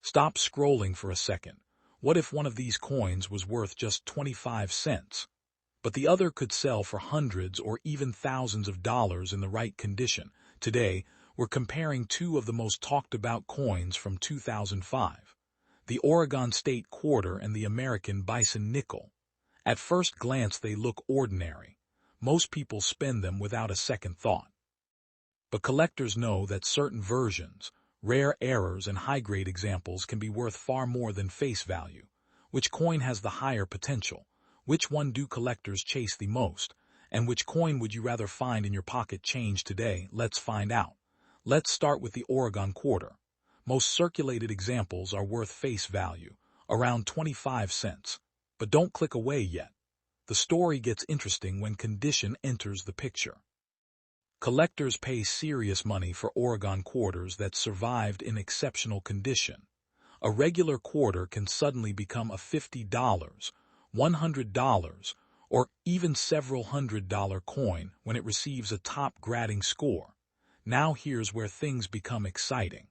Stop scrolling for a second. What if one of these coins was worth just 25 cents? But the other could sell for hundreds or even thousands of dollars in the right condition. Today, we're comparing two of the most talked about coins from 2005. The Oregon State Quarter and the American Bison Nickel. At first glance they look ordinary. Most people spend them without a second thought. But collectors know that certain versions, rare errors and high-grade examples can be worth far more than face value. Which coin has the higher potential? Which one do collectors chase the most? And which coin would you rather find in your pocket change today? Let's find out. Let's start with the Oregon Quarter. Most circulated examples are worth face value, around 25 cents. But don't click away yet. The story gets interesting when condition enters the picture. Collectors pay serious money for Oregon quarters that survived in exceptional condition. A regular quarter can suddenly become a $50, $100, or even several $100 coin when it receives a top grading score. Now here's where things become exciting.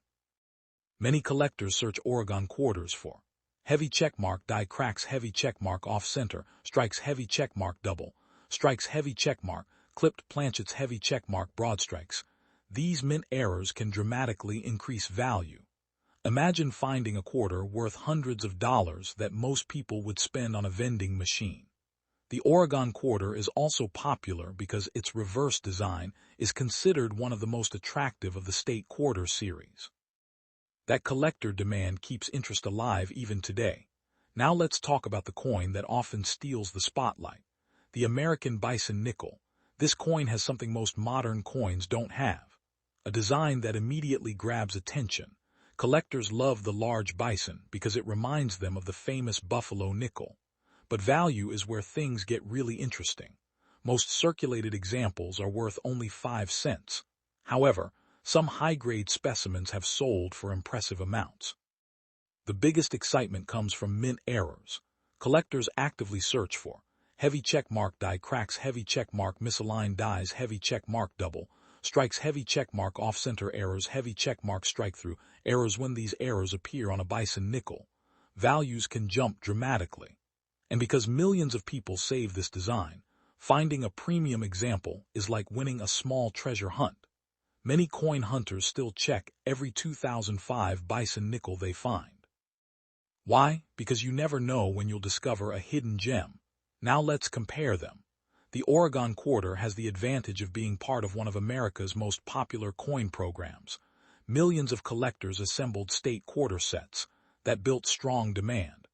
Many collectors search Oregon quarters for heavy checkmark die cracks, heavy checkmark off-center, strikes, heavy checkmark double, strikes, heavy checkmark, clipped planchets, heavy checkmark broad strikes. These mint errors can dramatically increase value. Imagine finding a quarter worth hundreds of dollars that most people would spend on a vending machine. The Oregon quarter is also popular because its reverse design is considered one of the most attractive of the state quarter series. That collector demand keeps interest alive even today. Now let's talk about the coin that often steals the spotlight, the American Bison Nickel. This coin has something most modern coins don't have, a design that immediately grabs attention. Collectors love the large bison because it reminds them of the famous buffalo nickel. But value is where things get really interesting. Most circulated examples are worth only 5 cents. However, some high-grade specimens have sold for impressive amounts. The biggest excitement comes from mint errors. Collectors actively search for heavy checkmark die cracks, heavy checkmark misaligned dies, heavy checkmark double, strikes, heavy checkmark off-center errors, heavy checkmark strike-through errors. When these errors appear on a bison nickel, values can jump dramatically. And because millions of people save this design, finding a premium example is like winning a small treasure hunt. Many coin hunters still check every 2005 bison nickel they find. Why? Because you never know when you'll discover a hidden gem. Now let's compare them. The Oregon quarter has the advantage of being part of one of America's most popular coin programs. Millions of collectors assembled state quarter sets that built strong demand.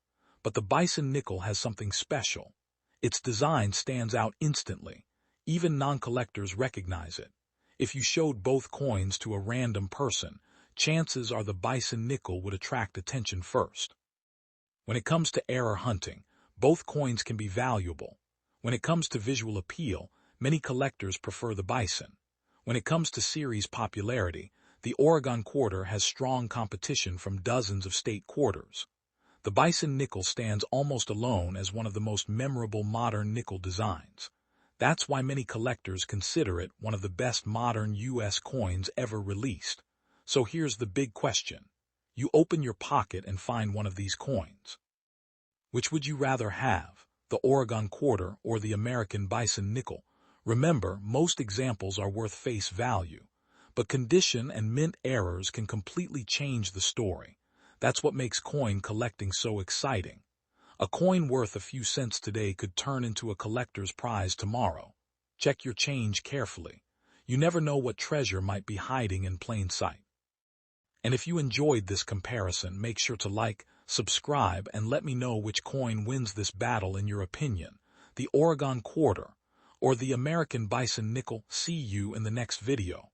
But the bison nickel has something special. Its design stands out instantly. Even non-collectors recognize it. If you showed both coins to a random person, chances are the bison nickel would attract attention first. When it comes to error hunting, both coins can be valuable. When it comes to visual appeal, many collectors prefer the bison. When it comes to series popularity, the Oregon quarter has strong competition from dozens of state quarters. The bison nickel stands almost alone as one of the most memorable modern nickel designs. That's why many collectors consider it one of the best modern U.S. coins ever released. So here's the big question. You open your pocket and find one of these coins. Which would you rather have, the Oregon quarter or the American Bison Nickel? Remember, most examples are worth face value, but condition and mint errors can completely change the story. That's what makes coin collecting so exciting. A coin worth a few cents today could turn into a collector's prize tomorrow. Check your change carefully. You never know what treasure might be hiding in plain sight. And if you enjoyed this comparison, make sure to like, subscribe, and let me know which coin wins this battle in your opinion, the Oregon quarter or the American Bison Nickel. See you in the next video.